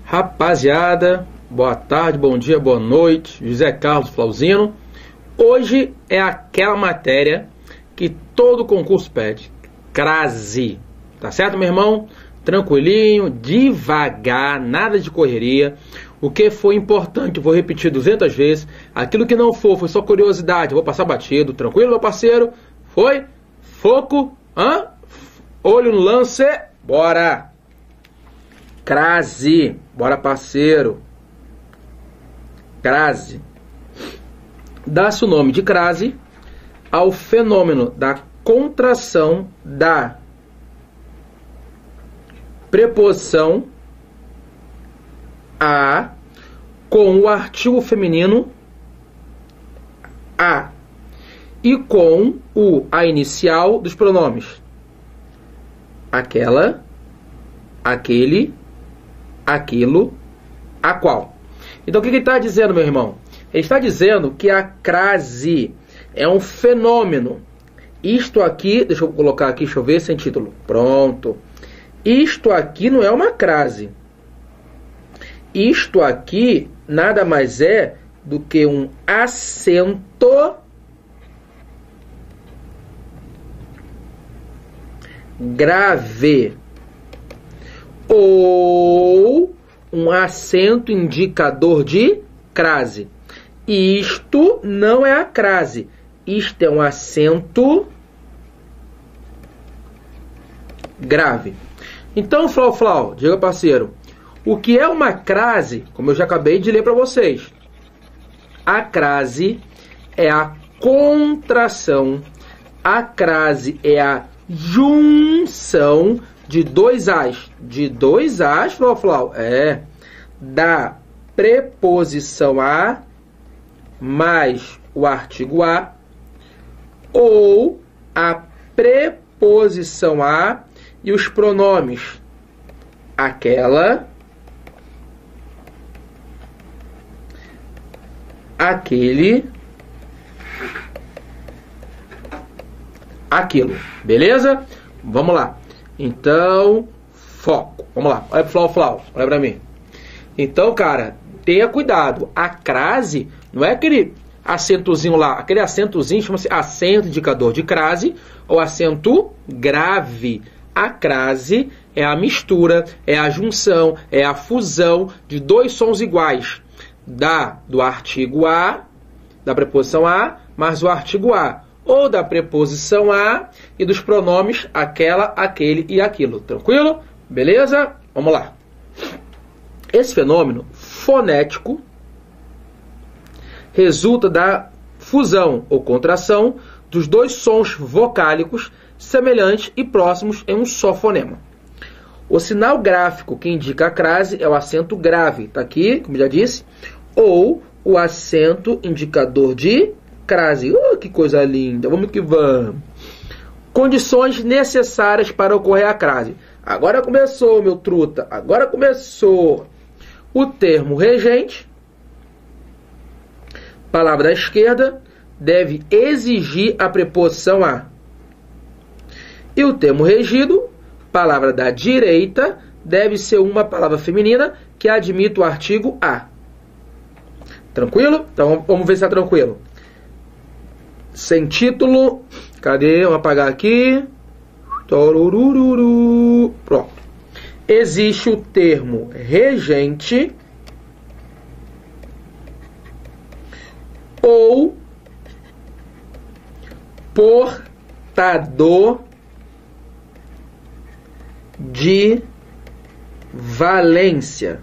Rapaziada, boa tarde, bom dia, boa noite. José Carlos Flauzino. Hoje é aquela matéria que todo concurso pede, crase. Tá certo, meu irmão? Tranquilinho, devagar, nada de correria. O que foi importante, eu vou repetir 200 vezes. Aquilo que não foi só curiosidade, eu vou passar batido. Tranquilo, meu parceiro? Foi? Foco? Olho no lance. Bora! Crase. Bora, parceiro. Crase. Dá-se o nome de crase ao fenômeno da contração da preposição a com o artigo feminino a e com o a inicial dos pronomes aquela, aquele, aquilo, a qual. Então o que ele está dizendo, meu irmão? Ele está dizendo que a crase é um fenômeno. Isto aqui, deixa eu colocar aqui, deixa eu ver sem título. Pronto. Isto aqui não é uma crase. Isto aqui nada mais é do que um acento grave ou um acento indicador de crase. Isto não é a crase. Isto é um acento grave. Então, Flau, diga, parceiro, o que é uma crase? Como eu já acabei de ler para vocês. A crase é a contração. A crase é a junção de dois as. De dois as, Flau, da preposição a mais o artigo a, ou a preposição a e os pronomes aquela, aquele, aquilo. Beleza? Vamos lá. Então, foco. Vamos lá. Olha pro Flau, olha pra mim. Então, cara, tenha cuidado. A crase não é aquele acentozinho lá. Aquele acentozinho chama-se acento indicador de crase ou acento grave. A crase é a mistura, é a junção, é a fusão de dois sons iguais. Do artigo a, da preposição a, mais o artigo a. Ou da preposição a e dos pronomes aquela, aquele e aquilo. Tranquilo? Beleza? Vamos lá. Esse fenômeno fonético resulta da fusão ou contração dos dois sons vocálicos semelhantes e próximos em um só fonema. O sinal gráfico que indica a crase é o acento grave, está aqui, como já disse, ou o acento indicador de crase. Que coisa linda, vamos que vamos. Condições necessárias para ocorrer a crase. Agora começou, meu truta, agora começou. O termo regente, palavra da esquerda, deve exigir a preposição a. E o termo regido, palavra da direita, deve ser uma palavra feminina que admite o artigo a. Tranquilo? Então vamos ver se está tranquilo. Sem título. Cadê? Vamos apagar aqui. Torurururu. Pronto. Existe o termo regente ou portador de valência.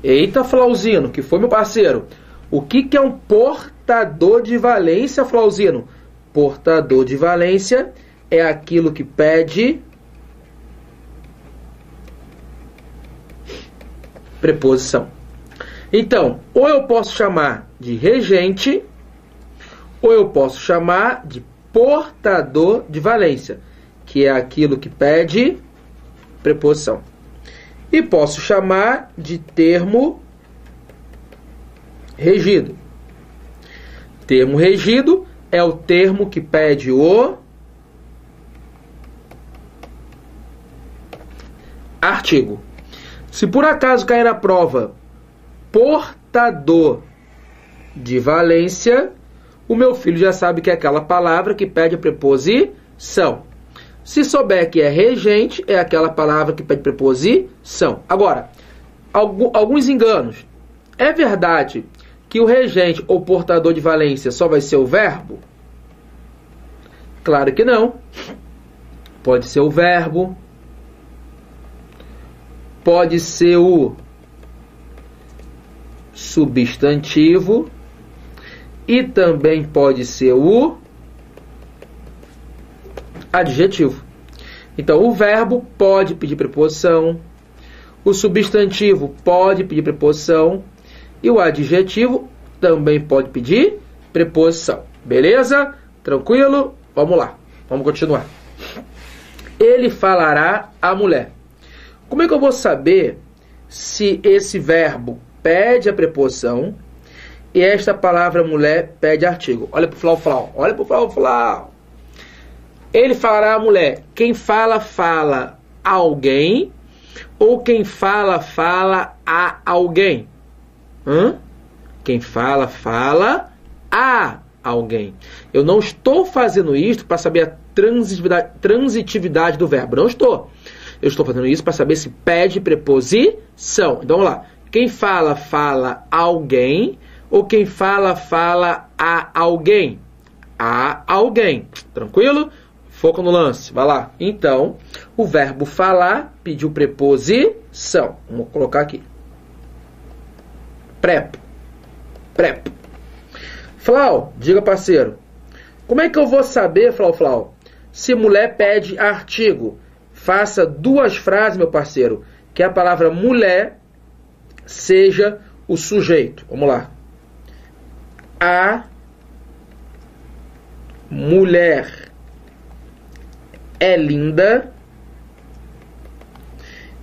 Eita, Flauzino, que foi, meu parceiro? O que é um portador de valência, Flauzino? Portador de valência é aquilo que pede preposição. Então, ou eu posso chamar de regente, ou eu posso chamar de portador de valência, que é aquilo que pede preposição. E posso chamar de termo regido. Termo regido é o termo que pede o artigo. Se por acaso cair na prova portador de valência, o meu filho já sabe que é aquela palavra que pede a preposição. Se souber que é regente, é aquela palavra que pede preposição. Agora, alguns enganos. É verdade que o regente ou portador de valência só vai ser o verbo? Claro que não. Pode ser o verbo, pode ser o substantivo e também pode ser o adjetivo. Então, o verbo pode pedir preposição, o substantivo pode pedir preposição e o adjetivo também pode pedir preposição. Beleza? Tranquilo? Vamos lá. Vamos continuar. Ele falará à mulher. Como é que eu vou saber se esse verbo pede a preposição e esta palavra mulher pede artigo? Olha pro flau. Olha pro flau. Ele falará à mulher. Quem fala, fala a alguém ou quem fala, fala a alguém? Quem fala, fala a alguém. Eu não estou fazendo isso para saber a transitividade do verbo. Não estou. Eu estou fazendo isso para saber se pede preposição. Então, vamos lá. Quem fala, fala a alguém ou quem fala, fala a alguém? A alguém. Tranquilo? Foco no lance. Vai lá. Então, o verbo falar pediu preposição. Vamos colocar aqui. Prepo. Flau, diga parceiro. Como é que eu vou saber, Flau, se mulher pede artigo? Faça duas frases, meu parceiro, que a palavra mulher seja o sujeito. Vamos lá. A mulher é linda.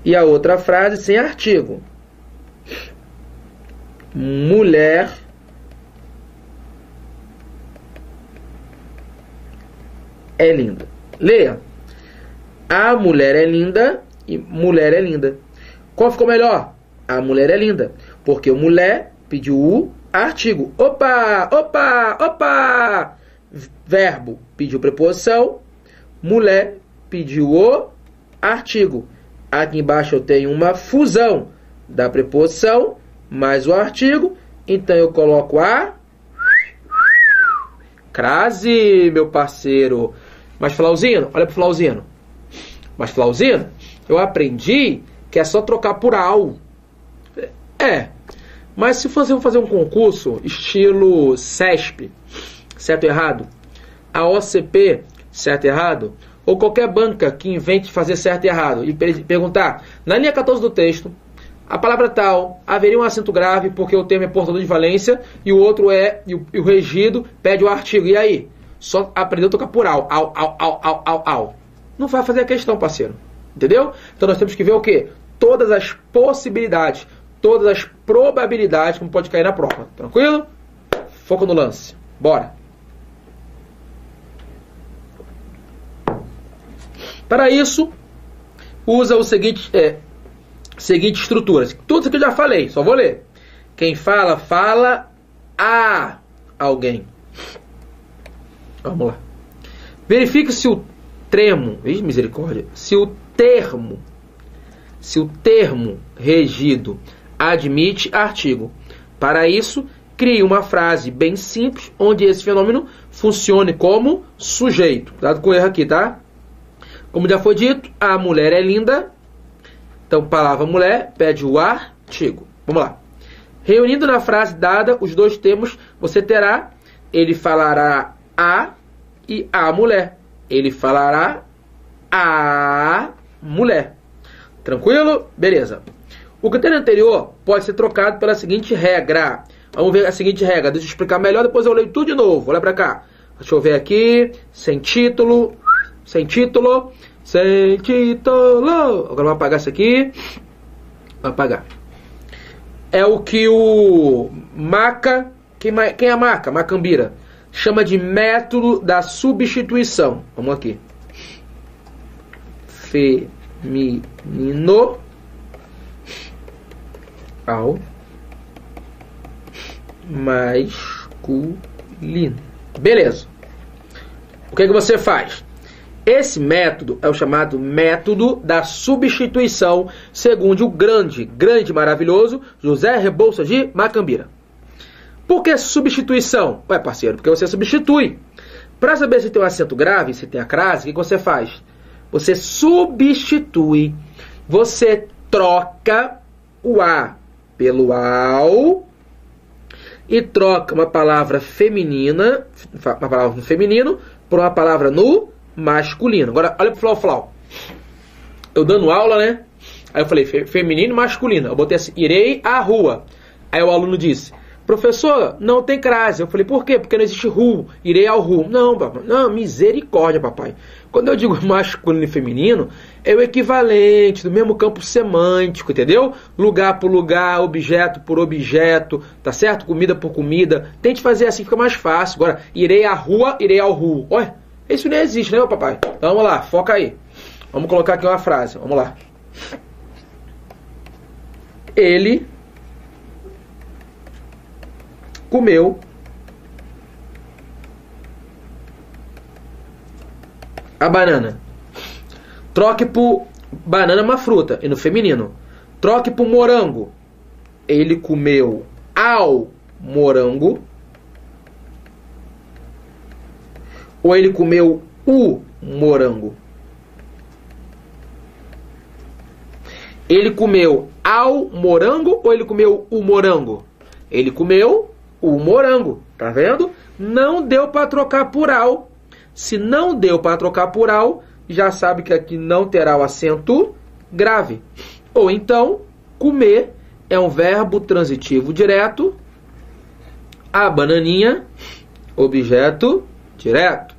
E a outra frase sem artigo. Mulher é linda. Leia. A mulher é linda e mulher é linda. Qual ficou melhor? A mulher é linda. Porque o mulher pediu o artigo. Opa! Verbo pediu preposição. Mulher pediu o artigo. Aqui embaixo eu tenho uma fusão da preposição mais o artigo. Então eu coloco a crase, meu parceiro. Mas Flauzino, olha pro Flauzino. Mas Flauzino, eu aprendi que é só trocar por ao. Mas se você for fazer um concurso estilo CESP, certo ou errado? A OCP, certo ou errado? Ou qualquer banca que invente fazer certo e errado e perguntar, na linha 14 do texto, a palavra tal, haveria um acento grave porque o termo é portador de valência e o outro é, e o regido pede o artigo. E aí? Só aprendeu a tocar por ao. Não vai fazer a questão, parceiro. Entendeu? Então nós temos que ver o quê? Todas as possibilidades, todas as probabilidades como pode cair na prova. Tranquilo? Foco no lance. Bora. Para isso, usa o seguinte estrutura. Tudo isso aqui eu já falei, só vou ler. Quem fala, fala a alguém. Vamos lá. Verifique se o termo, misericórdia, se o termo regido admite artigo. Para isso, crie uma frase bem simples, onde esse fenômeno funcione como sujeito. Cuidado com o erro aqui, tá? Como já foi dito, a mulher é linda. Então, palavra mulher pede o artigo. Vamos lá. Reunindo na frase dada os dois termos, você terá ele falará a e a mulher. Ele falará a mulher. Tranquilo? Beleza. O critério anterior pode ser trocado pela seguinte regra. Vamos ver a seguinte regra. Deixa eu explicar melhor, depois eu leio tudo de novo. Olha pra cá. Deixa eu ver aqui. Sem título. Agora vou apagar isso aqui. Vou apagar. É o que o Maca... Quem é Maca? Macambira. Chama de método da substituição. Vamos aqui. Feminino ao masculino. Beleza. O que você faz? Esse método é o chamado método da substituição, segundo o grande, maravilhoso José Rebouças de Macambira. Por que substituição? Ué, parceiro, porque você substitui. Para saber se tem um acento grave, se tem a crase, o que você faz? Você substitui. Você troca o A pelo AU e troca uma palavra feminina, uma palavra no feminino, por uma palavra no masculino. Agora, olha pro Flau. Eu dando aula, né? Aí eu falei, feminino e masculino. Eu botei assim, irei à rua. Aí o aluno disse, professor, não tem crase. Eu falei, por quê? Porque não existe ru, irei ao ru. Não, papai, não, misericórdia, papai. Quando eu digo masculino e feminino, é o equivalente, do mesmo campo semântico, entendeu? Lugar por lugar, objeto por objeto, tá certo? Comida por comida. Tente fazer assim, fica mais fácil. Agora, irei à rua, irei ao ru. Olha, isso não existe, né, meu papai? Então vamos lá, foca aí. Vamos colocar aqui uma frase, vamos lá. Ele comeu a banana. Troque por banana, uma fruta, e no feminino. Troque por morango. Ele comeu ao morango. Ou ele comeu o morango? Ele comeu ao morango ou ele comeu o morango? Ele comeu o morango, tá vendo? Não deu para trocar por ao. Se não deu para trocar por ao, já sabe que aqui não terá o acento grave. Ou então, comer é um verbo transitivo direto. A bananinha, objeto direto.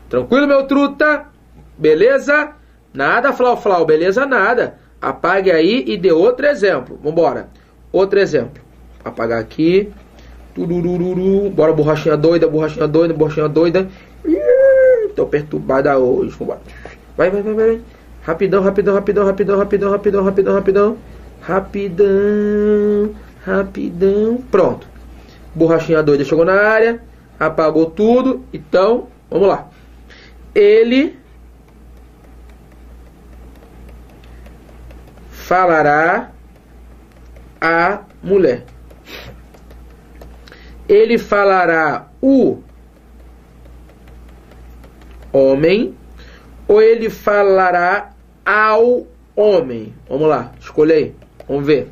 Tranquilo, meu truta? Beleza? Nada, Flau, beleza? Nada. Apague aí e dê outro exemplo. Vambora. Outro exemplo. Apagar aqui. Turururu. Bora, borrachinha doida, borrachinha doida, borrachinha doida. Tô perturbada hoje. Vambora. Vai. Rapidão. Pronto. Borrachinha doida chegou na área. Apagou tudo. Então, vamos lá. Ele falará a mulher. Ele falará o homem ou ele falará ao homem? Vamos lá, escolha aí. Vamos ver.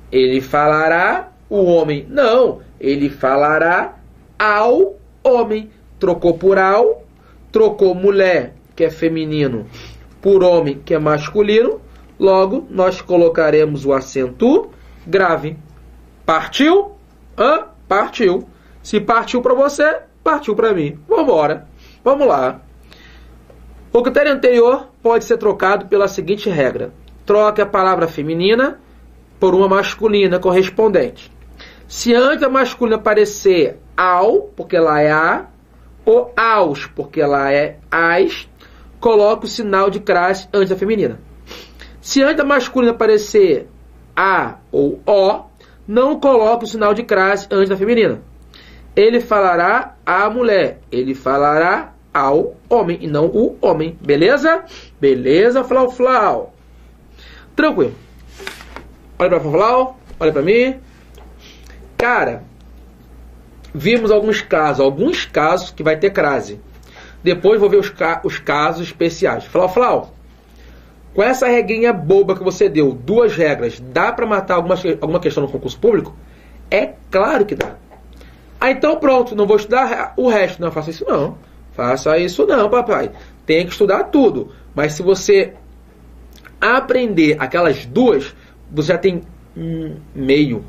Ele falará o homem. Não, ele falará ao homem. Trocou por ao, trocou mulher, que é feminino, por homem, que é masculino. Logo, nós colocaremos o acento grave. Partiu? Partiu. Se partiu para você, partiu para mim. Vambora. Vamos lá. O critério anterior pode ser trocado pela seguinte regra. Troque a palavra feminina por uma masculina correspondente. Se antes a masculina aparecer ao, porque ela é a, ou aos, porque ela é as, coloque o sinal de crase antes da feminina. Se antes da masculina aparecer a ou o, não coloque o sinal de crase antes da feminina. Ele falará à mulher. Ele falará ao homem e não o homem. Beleza? Beleza, Flau. Tranquilo. Olha pra Flau, olha pra mim. Cara, vimos alguns casos que vai ter crase. Depois vou ver os casos especiais. Flau. Com essa regrinha boba que você deu, 2 regras, dá para matar alguma questão no concurso público? É claro que dá. Então pronto, não vou estudar o resto. Não, faça isso não. Faça isso não, papai. Tem que estudar tudo. Mas se você aprender aquelas 2, você já tem meio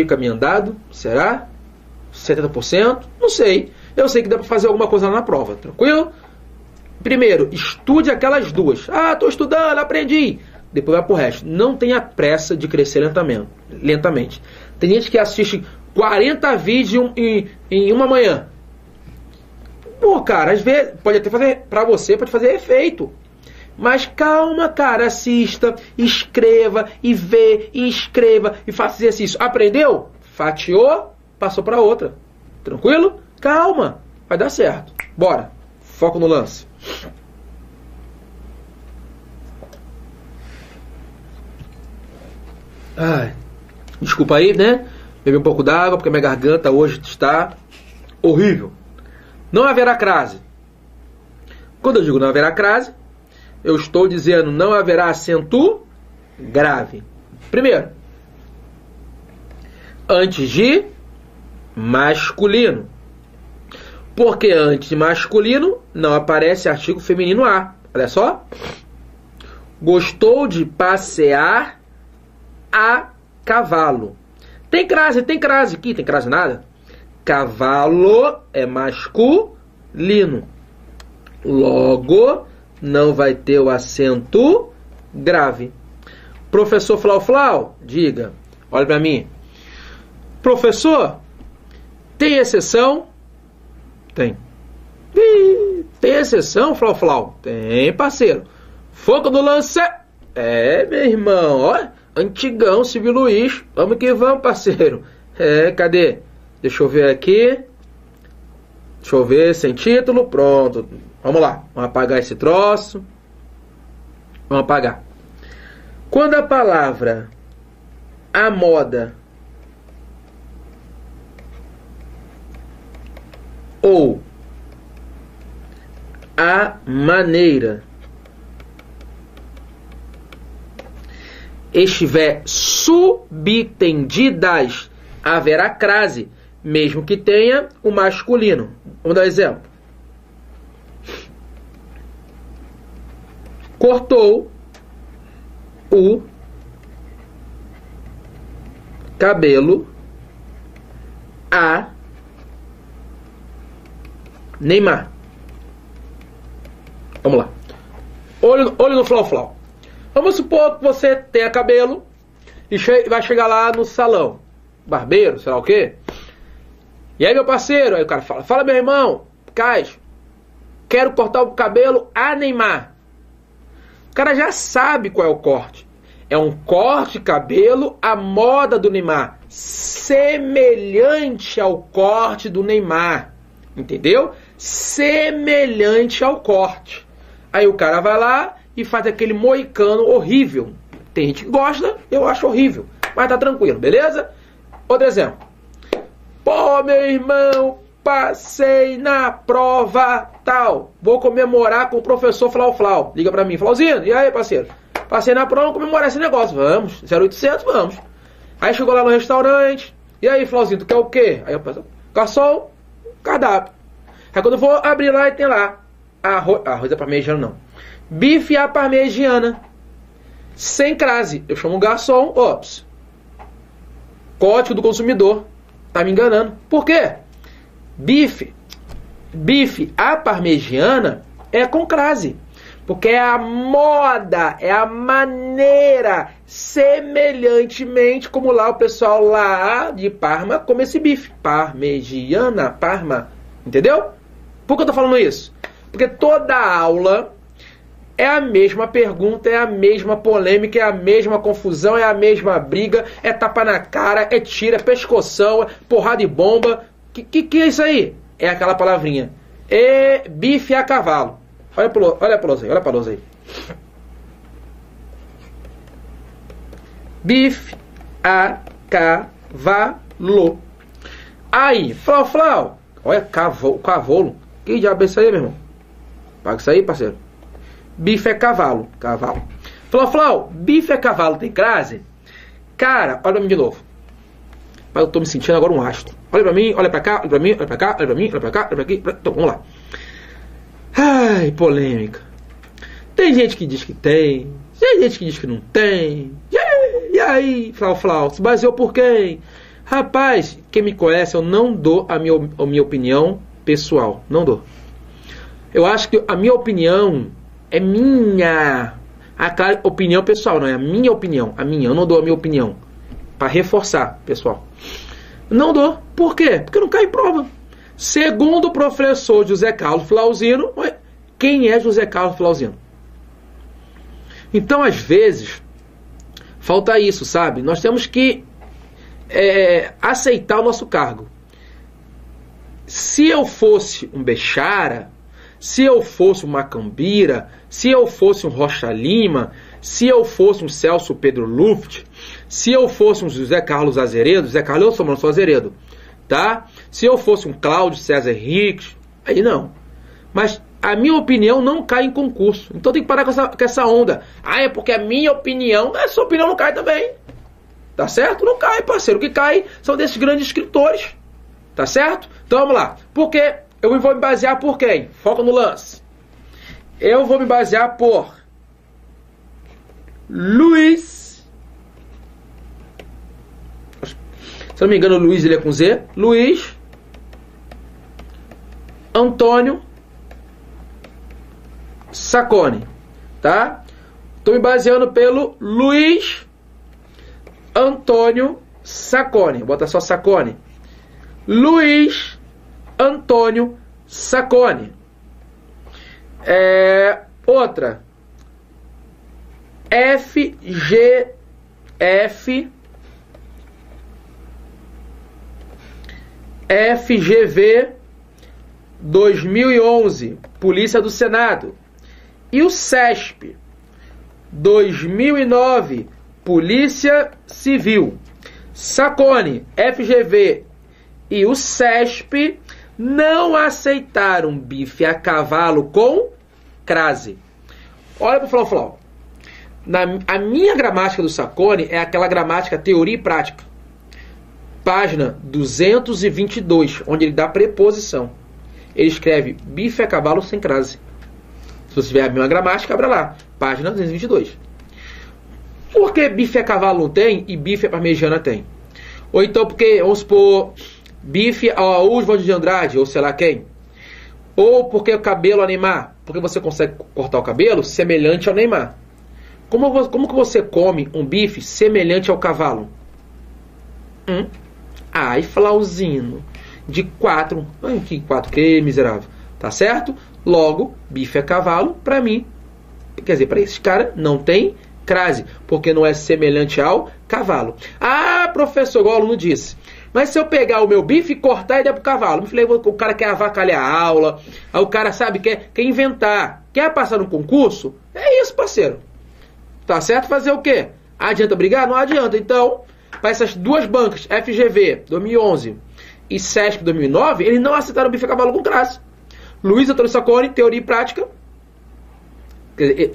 caminho andado. Será? 70%? Não sei. Eu sei que dá para fazer alguma coisa lá na prova. Tranquilo? Primeiro, estude aquelas 2. Estou estudando, aprendi. Depois vai pro resto. Não tenha pressa de crescer lentamente. Tem gente que assiste 40 vídeos em uma manhã. Pô, cara, às vezes pode até fazer, pra você, pode fazer efeito. Mas calma, cara, assista, escreva e vê, e escreva e faça exercício. Aprendeu? Fatiou, passou para outra. Tranquilo? Calma, vai dar certo. Bora, foco no lance. Ai, desculpa aí, né? Bebi um pouco d'água porque minha garganta hoje está horrível. Não haverá crase. Quando eu digo não haverá crase, eu estou dizendo não haverá acento grave. Primeiro, antes de masculino. Porque antes de masculino não aparece artigo feminino A. Olha só. Gostou de passear a cavalo. Tem crase aqui, tem crase nada. Cavalo é masculino. Logo, não vai ter o acento grave. Professor Flau Flau, diga, olha para mim. Professor, tem exceção? Tem. Tem exceção, Flau Flau? Tem, parceiro. Foco no lance. É, meu irmão, ó. Antigão, Silvio Luiz. Vamos que vamos, parceiro. É, cadê? Deixa eu ver aqui. Deixa eu ver, sem título. Pronto. Vamos lá. Vamos apagar esse troço. Vamos apagar. Quando a palavra a moda ou a maneira estiver subtendidas, haverá crase, mesmo que tenha o masculino. Vamos dar um exemplo. Cortou o cabelo a Neymar. Vamos lá. Olho no Flau Flau. Vamos supor que você tenha cabelo e vai chegar lá no salão. Barbeiro, sei lá o quê. E aí, meu parceiro, aí o cara fala meu irmão, Cais, quero cortar o cabelo a Neymar. O cara já sabe qual é o corte. É um corte de cabelo à moda do Neymar. Semelhante ao corte do Neymar. Entendeu? Semelhante ao corte. Aí o cara vai lá e faz aquele moicano horrível. Tem gente que gosta, eu acho horrível. Mas tá tranquilo, beleza? Outro exemplo. Pô, meu irmão, passei na prova tal. Vou comemorar com o professor Flau Flau. Liga pra mim, Flauzinho, e aí, parceiro? Passei na prova, vamos comemorar esse negócio. Vamos, 0800, vamos. Aí chegou lá no restaurante. E aí, Flauzinho, tu quer o quê? Aí eu penso, garçom, cardápio. Aí quando eu vou abrir lá, e tem lá arroz à parmegiana, não. Bife à parmegiana. Sem crase. Eu chamo o garçom, ops. Código do consumidor. Tá me enganando. Por quê? Bife à parmegiana é com crase. Porque é a moda, é a maneira, semelhantemente como lá o pessoal lá de Parma come esse bife. Parmegiana, Parma. Entendeu? Por que eu tô falando isso? Porque toda aula é a mesma pergunta, é a mesma polêmica, é a mesma confusão, é a mesma briga, é tapa na cara, é tira, é pescoção, é porrada e bomba. Que é isso aí? É aquela palavrinha. Bife a cavalo. Olha a lousa aí. Bife a cavalo. Aí, Flau. Olha, cavalo. Que diabo é isso aí, meu irmão? Paga isso aí, parceiro. Bife é cavalo. Flau, bife é cavalo, tem crase? Cara, olha pra mim de novo. Mas eu tô me sentindo agora um astro. Olha pra mim, olha pra cá, olha pra mim, olha pra cá, olha pra mim, olha pra cá, olha pra aqui. Então, vamos lá. Ai, polêmica. Tem gente que diz que tem gente que diz que não tem. E aí, Flau, se baseou por quem? Rapaz, quem me conhece, eu não dou a minha opinião pessoal. Não dou. Eu acho que a minha opinião é minha. A opinião pessoal, não é a minha opinião. A minha, eu não dou a minha opinião. Para reforçar, pessoal. Não dou. Por quê? Porque não cai em prova. Segundo o professor José Carlos Flauzino, quem é José Carlos Flauzino? Então, às vezes, falta isso, sabe? Nós temos que aceitar o nosso cargo. Se eu fosse um Bechara, se eu fosse um Macambira, se eu fosse um Rocha Lima, se eu fosse um Celso Pedro Luft, se eu fosse um José Carlos Azeredo, José Carlos eu sou, mas não sou Azeredo, tá? Se eu fosse um Cláudio César Henriques, aí não. Mas a minha opinião não cai em concurso. Então tem que parar com essa onda. Ah, é porque a minha opinião, a sua opinião não cai também. Tá certo? Não cai, parceiro. O que cai são desses grandes escritores. Tá certo? Então vamos lá. Porque eu vou me basear por quem? Foca no lance. Eu vou me basear por Luiz. Se não me engano, o Luiz ele é com Z. Luiz Antônio Sacconi. Tá? Estou me baseando pelo Luiz Antônio Sacconi. Bota só Sacconi. Luiz Antônio Sacconi. Outra. FGV 2011, Polícia do Senado. E o CESP 2009, Polícia Civil. Sacconi, FGV e o CESP não aceitaram bife a cavalo com crase. Olha para o Flau. A minha gramática do Sacconi é aquela gramática teoria e prática. Página 222, onde ele dá preposição. Ele escreve bife a cavalo sem crase. Se você tiver a mesma gramática, abra lá. Página 222. Por que bife a cavalo não tem e bife a parmegiana tem? Ou então porque, vamos supor, bife a Oswald de Andrade, ou sei lá quem. Ou porque o cabelo a Neymar. Porque você consegue cortar o cabelo semelhante ao Neymar. Como que você come um bife semelhante ao cavalo? Ai, Flauzino. De 4. Ai, que 4, que miserável. Tá certo? Logo, bife a cavalo, pra mim. Quer dizer, pra esse cara, não tem crase. Porque não é semelhante ao cavalo. Ah, professor, igual o aluno disse. Mas se eu pegar o meu bife e cortar e der pro cavalo? Eu falei, o cara quer avacalhar a aula. Aí o cara, sabe, quer inventar. Quer passar no concurso? É isso, parceiro. Tá certo? Fazer o quê? Adianta brigar? Não adianta. Então, para essas duas bancas, FGV 2011 e CESP 2009, eles não aceitaram o bife a cavalo com crase. Luiz Antônio Sacconi, teoria e prática. Luiz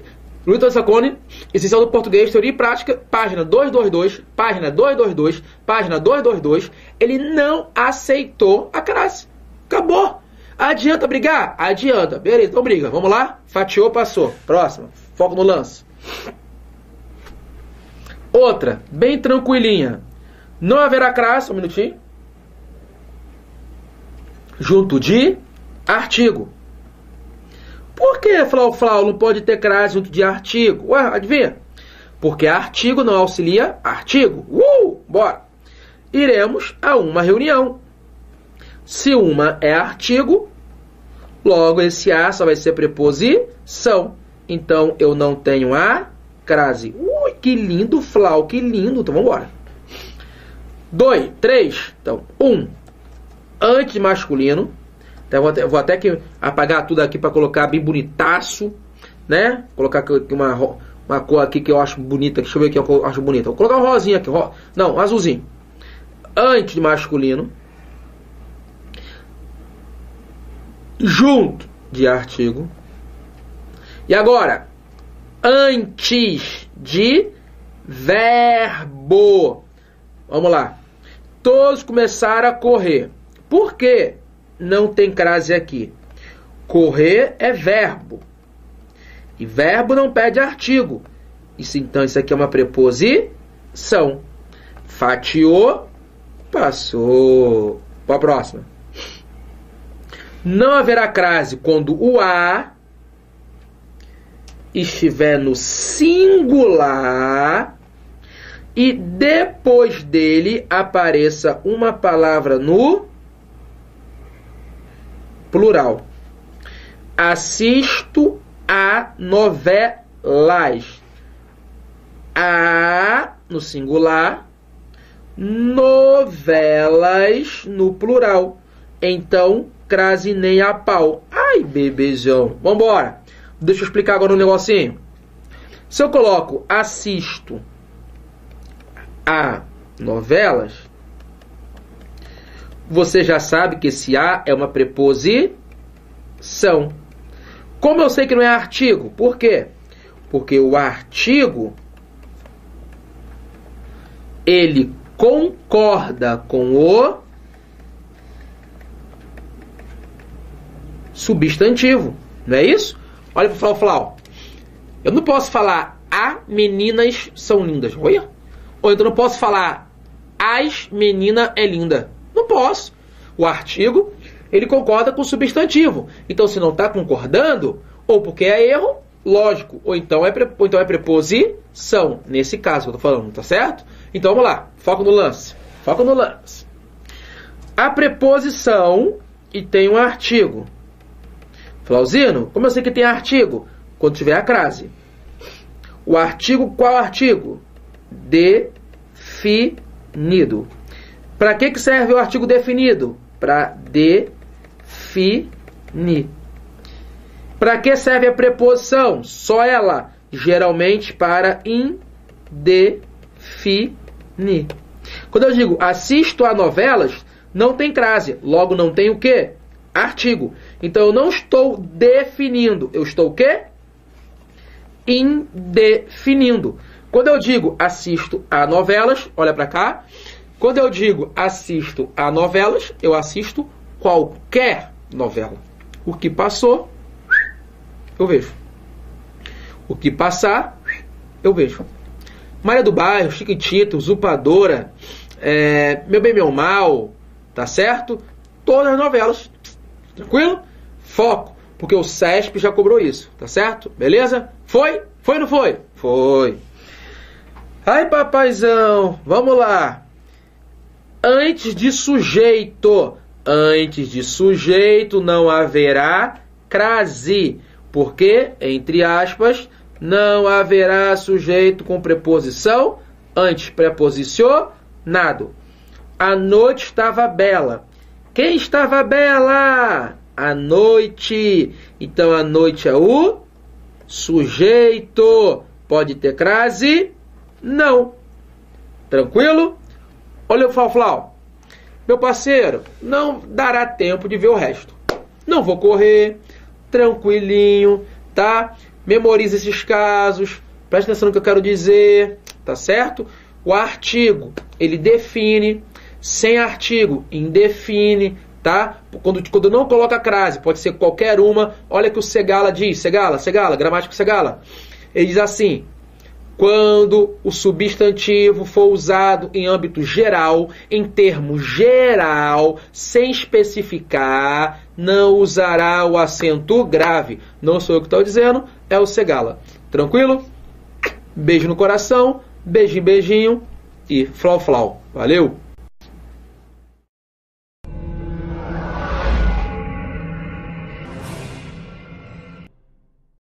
Antônio Sacconi, essencial do português, teoria e prática, página 222, página 222, página 222. Ele não aceitou a crase. Acabou. Adianta brigar? Adianta. Beleza, então briga. Vamos lá? Fatiou, passou. Próxima. Foco no lance. Outra, bem tranquilinha. Não haverá crase, um minutinho. Junto de artigo. Por que, Flau, não pode ter crase junto de artigo? Ué, adivinha? Porque artigo não auxilia artigo. Bora. Iremos a uma reunião. Se uma é artigo, logo esse a só vai ser preposição. Então, eu não tenho a crase. Que lindo, Flau, que lindo. Então, vamos embora. 2, 3. Então, 1. Antes masculino. Então, vou até que apagar tudo aqui para colocar bem bonitaço, né? Colocar aqui uma cor aqui que eu acho bonita. Deixa eu ver aqui que eu acho bonita. Vou colocar um rosinha aqui. Não, um azulzinho. Antes de masculino. Junto de artigo. E agora, antes de verbo. Vamos lá. Todos começaram a correr. Por quê? Não tem crase aqui. Correr é verbo. E verbo não pede artigo. Então isso aqui é uma preposição. Fatiou, passou. Para a próxima. Não haverá crase quando o a estiver no singular e depois dele apareça uma palavra no plural. Assisto a novelas. a no singular, novelas no plural. Então, crase nem a pau. Ai, bebezão. Vambora. Deixa eu explicar agora um negocinho. Se eu coloco assisto a novelas, você já sabe que esse a é uma preposição. Como eu sei que não é artigo? Por quê? Porque o artigo, ele concorda com o substantivo. Não é isso? Olha para o Flau Flau. Eu não posso falar a meninas são lindas. Olha. Ou então não posso falar as meninas é linda. Não posso. O artigo, ele concorda com o substantivo. Então, se não está concordando, ou porque é erro, lógico, ou então é preposição. Nesse caso que eu estou falando, tá certo? Então, vamos lá. Foco no lance. Foco no lance. A preposição e tem um artigo. Flauzino, como eu sei que tem artigo? Quando tiver a crase. O artigo, qual artigo? Definido. Para que serve o artigo definido? Para definir. Para que serve a preposição? Só ela. Geralmente para indefinir. Quando eu digo assisto a novelas, não tem crase. Logo, não tem o quê? Artigo. Então, eu não estou definindo. Eu estou o quê? Indefinindo. Quando eu digo assisto a novelas, olha para cá. Quando eu digo assisto a novelas, eu assisto qualquer novela. O que passou, eu vejo. O que passar, eu vejo. Maria do Bairro, Chiquitita, Usurpadora, Meu Bem, Meu Mal, tá certo? Todas as novelas. Tranquilo? Foco, porque o CESP já cobrou isso, tá certo? Beleza? Foi? Foi ou não foi? Foi. Ai, papaizão, vamos lá. Antes de sujeito não haverá crase, porque, entre aspas, não haverá sujeito com preposição antes preposicionado. A noite estava bela. Quem estava bela? A noite. Então, a noite é o sujeito. Pode ter crase? Não. Tranquilo? Olha o Flau-Flau. Meu parceiro, não dará tempo de ver o resto. Não vou correr. Tranquilinho, tá? Memoriza esses casos. Presta atenção no que eu quero dizer. Tá certo? O artigo, ele define. Sem artigo, indefine, tá? Quando não coloca crase, pode ser qualquer uma. Olha que o Segala diz, Segala, gramática Segala. Ele diz assim: quando o substantivo for usado em âmbito geral, em termo geral, sem especificar, não usará o acento grave. Não sou eu que estou dizendo, é o Segala. Tranquilo? Beijo no coração, beijinho, beijinho e flau, flau. Valeu!